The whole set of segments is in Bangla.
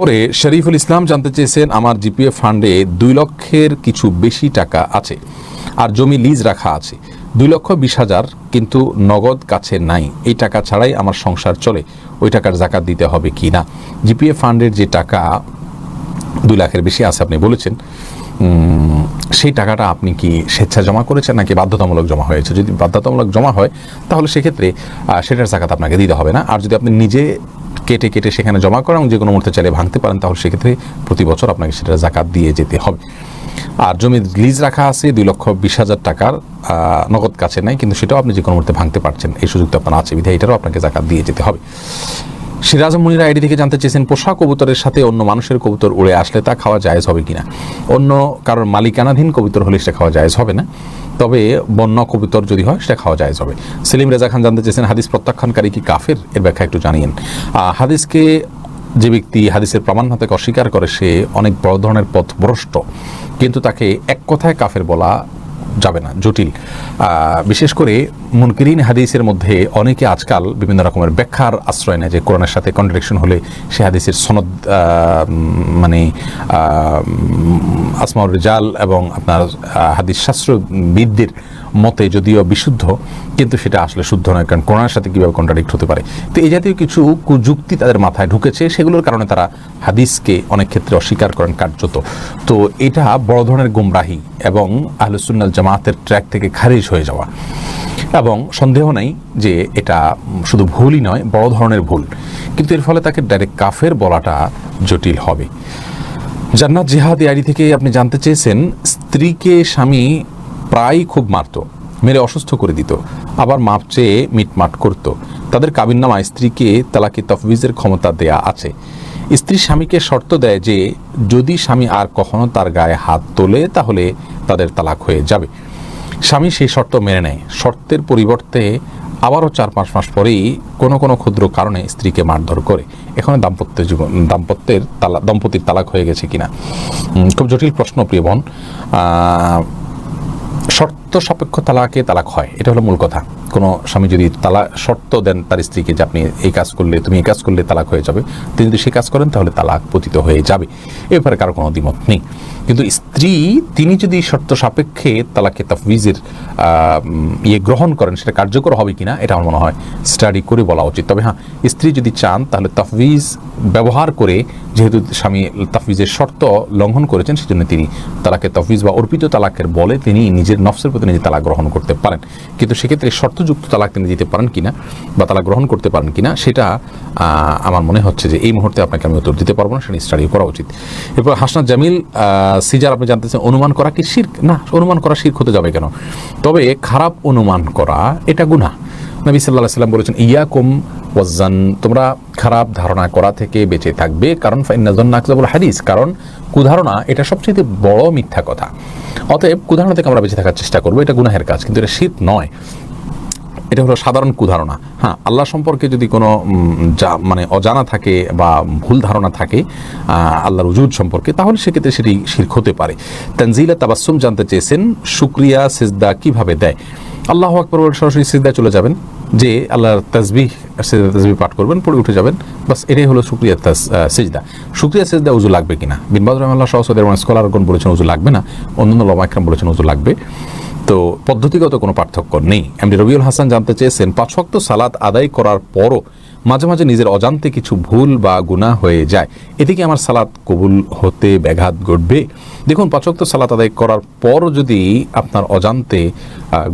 পরে শরীফুল ইসলাম জানতে চেয়েছেন, আমার জিপিএফ ফান্ডে 2 লক্ষের কিছু বেশি টাকা আছে আর জমি লিজ রাখা আছে, 2,20,000 কিন্তু নগদ কাছে নাই। এই টাকা ছাড়াই আমার সংসার চলে, ওই টাকার জাকাত দিতে হবে কি না? জিপিএফ ফান্ডের যে টাকা 2 লাখের বেশি আছে আপনি বলেছেন, সেই টাকাটা আপনি কি স্বেচ্ছা জমা করেছেন নাকি বাধ্যতামূলক জমা হয়েছে? যদি বাধ্যতামূলক জমা হয় তাহলে সেক্ষেত্রে সেটার জাকাত আপনাকে দিতে হবে না। আর যদি আপনি নিজে কেটে কেটে সেখানে জমা করেন এবং যে কোনো মুহূর্তে চাইলে ভাঙতে পারেন, তাহলে সেক্ষেত্রে প্রতি বছর আপনাকে সেটার জাকাত দিয়ে যেতে হবে। আর জমি লিজ রাখা আছে 2,20,000 টাকার, নগদ কাছে নাই, কিন্তু সেটাও আপনি যে কোনো মুহূর্তে ভাঙতে পারছেন, এই সুযোগটা আপনার আছে বিধায় এটারও আপনাকে জাকাত দিয়ে যেতে হবে। সিরাজ মুনিরা আইডি থেকে জানতে চেয়েছেন, পোষা কবুতরের সাথে অন্য মানুষের কবুতর উড়ে আসলে তা খাওয়া জায়েজ হবে কিনা? অন্য কারোর মালিকানাধীন কবুতর হলে সেটা খাওয়া জায়েজ হবে না, তবে বন্য কবুতর যদি হয় সেটা খাওয়া জায়েজ হবে। সেলিম রেজা খান জানতে চেয়েছেন, হাদিস প্রত্যাখ্যানকারী কি কাফের? এর ব্যাখ্যা একটু জানিয়েন। হাদিসকে যে ব্যক্তি হাদিসের প্রমাণ হাতে অস্বীকার করে সে অনেক বড় ধরনের পথভ্রষ্ট, কিন্তু তাকে এক কথায় কাফের বলা যাবে না, জটিল। বিশেষ করে মুনকিরিন হাদিসের মধ্যে অনেকে আজকাল বিভিন্ন রকমের ব্যাখ্যার আশ্রয় নেয় যে কোরআনের সাথে কন্ট্রাডিকশন হলে সে হাদিসের সনদ মানে আসমাউর রিজাল এবং আপনার হাদিস শাস্ত্রবিদদের মতে যদিও বিশুদ্ধ, কিন্তু সেটা আসলে শুদ্ধ নয়, কারণ কোরআনের সাথে কীভাবে কন্ট্রাডিক্ট হতে পারে। তো এই জাতীয় কিছু কুযুক্তি তাদের মাথায় ঢুকেছে, সেগুলোর কারণে তারা হাদিসকে অনেক ক্ষেত্রে অস্বীকার করেন কার্যত। তো এটা বড় ধরনের গুমরাহি এবং আহলে সুন্নাত জামাতের ট্র্যাক থেকে খারিজ হয়ে যাওয়া, এবং সন্দেহ নেই যে এটা শুধু ভুলই নয়, বড় ধরনের ভুল, কিন্তু এর ফলে তাকে ডাইরেক্ট কাফের বলাটা জটিল হবে। জান্নাত জিহাদ আইডি থেকে আপনি জানতে চেয়েছেন, স্ত্রীকে স্বামী প্রায় খুব মারত, মেরে অসুস্থ করে দিত, আবার মাপ চেয়ে মিটমাট করত। তাদের কাবিননামায় স্ত্রীকে তালাকে তফবিজের ক্ষমতা দেয়া আছে। স্ত্রী স্বামীকে শর্ত দেয় যে যদি স্বামী আর কখনো তার গায়ে হাত তোলে তাহলে তাদের তালাক হয়ে যাবে। স্বামী সেই শর্ত মেনে নেয়, শর্তের পরিবর্তে আবারও 4-5 মাস পরেই কোনো কোনো ক্ষুদ্র কারণে স্ত্রীকে মারধর করে। এখানে দম্পতির তালাক হয়ে গেছে কিনা? খুব জটিল প্রশ্ন প্রিয় বোন। শর্ত সাপেক্ষ তালাকে তালাক হয়, এটা হলো মূল কথা। কোনো স্বামী যদি শর্ত দেন তার স্ত্রীকে যে আপনি এই কাজ করলে, তুমি এই কাজ করলে তালাক হয়ে যাবে, তিনি যদি সেই কাজ করেন তাহলে তালাক পতিত হয়ে যাবে, এ ব্যাপারে কারো কোনো দ্বিমত নেই। কিন্তু স্ত্রী তিনি যদি শর্ত সাপেক্ষে তালাকে তাফবিজের গ্রহণ করেন, সেটা কার্যকর হবে কিনা এটা আমার মনে হয় স্টাডি করে বলা উচিত। তবে হ্যাঁ, স্ত্রী যদি চান তাহলে তাফবিজ ব্যবহার করে, যেহেতু স্বামী তাফবিজের শর্ত লঙ্ঘন করেছেন, সেজন্য তিনি তালাকে তাফবিজ বা অর্পিত তালাকের বলে তিনি নিজের নফসের প্রতি নিজে তালাক গ্রহণ করতে পারেন। কিন্তু সেক্ষেত্রে শর্তযুক্ত তালাক তিনি দিতে পারেন কিনা বা তালাক গ্রহণ করতে পারেন কিনা, সেটা আমার মনে হচ্ছে যে এই মুহূর্তে আপনাকে আমি উত্তর দিতে পারবো না, সেটা স্টাডি করা উচিত। এরপর হাসনাত জামিল সিজার আপনি জানতেছেন, অনুমান করা কি শিরক? না, অনুমান করা শিরক হতে যাবে কেন? তবে খারাপ অনুমান করা এটা গুনাহ। নবী সাল্লাল্লাহু আলাইহি ওয়াসাল্লাম বলেছেন, ইয়াকুম ওয়াজ্জান, তোমরা খারাপ ধারণা করা থেকে বেঁচে থাকবে, কারণ ফাইন্না যান্না আকযাবুল হাদিস, কারণ কুধারণা এটা সবচেয়ে বড় মিথ্যা কথা। অতএব কুধারণা থেকে আমরা বেঁচে থাকার চেষ্টা করবো, এটা গুনাহের কাজ, কিন্তু এটা শিরক নয়, এটা হলো সাধারণ কুধারণা। হ্যাঁ, আল্লাহ সম্পর্কে যদি কোনো মানে অজানা থাকে বা ভুল ধারণা থাকে আল্লাহর উজুদ সম্পর্কে, তাহলে সেক্ষেত্রে সেটি শিরক হতে পারে। তানজিলা তাবাসসুম জানতে চেয়েছেন, শুকরিয়া সিজদা কিভাবে দেয়? আল্লাহু আকবার বলে সরাসরি সিজদায় চলে যাবেন, যে আল্লাহর তাসবিহ পাঠ করবেন, পড়ে উঠে যাবেন, বাস এটাই হলো শুকরিয়া সিজদা। শুকরিয়া সিজদা উজু লাগবে কিনা? বিন বাজ রাহিমাহুল্লাহ সহ স্কলারগণ বলেছেন উজু লাগবে না, অন্যান্য উলামা ইকরাম বলেছেন উজু লাগবে। তো পদ্ধতিগত কোনো পার্থক্য নেই। এমডি রবিউল হাসান জানতে চেয়েছেন, 5 ওয়াক্ত সালাত আদায় করার পরও মাঝে মাঝে নিজের অজান্তে কিছু ভুল বা গুনাহ হয়ে যায়, এতে কি আমার সালাত কবুল হতে ব্যাঘাত ঘটবে? দেখুন, 5 ওয়াক্ত সালাত আদায় করার পর যদি আপনার অজান্তে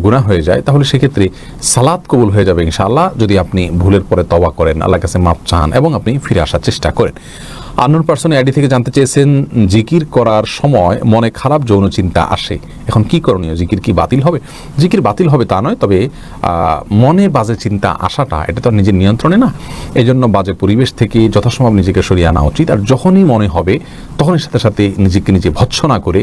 গুনাহ হয়ে যায়, তাহলে সেক্ষেত্রে সালাত কবুল হয়ে যাবে ইনশাআল্লাহ, যদি আপনি ভুলের পরে তওবা করেন, আল্লাহর কাছে মাপ চান এবং আপনি ফিরে আসার চেষ্টা করেন। আননোন পারসন আইডি থেকে জানতে চেয়েছেন, জিকির করার সময় মনে খারাপ যৌন চিন্তা আসে, এখন কি করণীয়? জিকির কি বাতিল হবে? জিকির বাতিল হবে তা নয়, তবে মনে বাজে চিন্তা আসাটা এটা তো নিজের নিয়ন্ত্রণে না, এই জন্য বাজে পরিবেশ থেকে যথাসম্ভব নিজেকে সরিয়ে আনা উচিত। আর যখনই মনে হবে তখনই সাথে সাথে নিজেকে নিজে ভৎসনা করে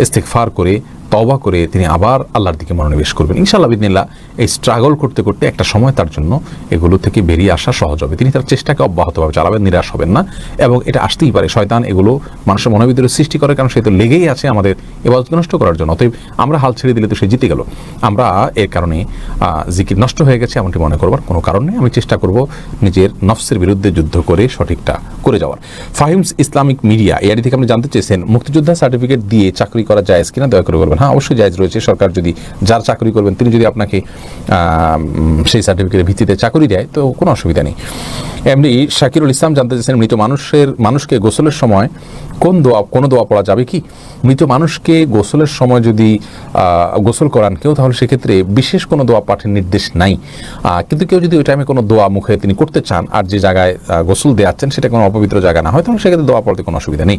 ইস্তেগফার করে তওবা করে তিনি আবার আল্লাহর দিকে মনোনিবেশ করবেন। ইনশাআল্লাহ বিদিনিল্লাহ এই স্ট্রাগল করতে করতে একটা সময় তার জন্য এগুলো থেকে বেরিয়ে আসা সহজ হবে। তিনি তার চেষ্টাকে অব্যাহতভাবে চালাবেন, নিরাশ হবেন না। এবং এটা আসতেই পারে, শয়তান এগুলো মানুষের মনের ভিতরে সৃষ্টি করে, কারণ সে তো লেগেই আছে আমাদের ইবাদত নষ্ট করার জন্য। অতএব আমরা হাল ছেড়ে দিলে তো সে জিতে গেল, আমরা এর কারণে জিকির নষ্ট হয়ে গেছে এমনটি মনে করবার কোনো কারণ নেই। আমি চেষ্টা করব নিজের নফসের বিরুদ্ধে যুদ্ধ করে সঠিকটা করে যাওয়ার। ফাহিমস ইসলামিক মিডিয়া এআইডি থেকে আপনি জানতে চেয়েছেন মুক্তিযোদ্ধা সার্টিফিকেট দিয়ে চাকরি করা জায়েজ কিনা, দয়া করে বলবেন। হ্যাঁ, অবশ্যই জায়েজ রয়েছে। সরকার যদি যার চাকরি করবেন তিনি যদি আপনাকে সেই সার্টিফিকেটের ভিত্তিতে চাকরি দেয় তো কোনো অসুবিধা নেই। এমনি শাকিরুল ইসলাম জানতে চেয়েছেন মৃত মানুষকে গোসলের সময় কোনো দোয়া পড়া যাবে কি? মৃত মানুষকে গোসলের সময় যদি গোসল করান কেউ, তাহলে সেক্ষেত্রে বিশেষ কোনো দোয়া পাঠের নির্দেশ নাই। কিন্তু কেউ যদি ওই টাইমে কোনো দোয়া মুখে তিনি করতে চান আর যে জায়গায় গোসল দেওয়াচ্ছেন সেটা কোনো অপবিত্র জায়গা না হয়, তাহলে সেক্ষেত্রে দোয়া পড়তে কোনো অসুবিধা নেই।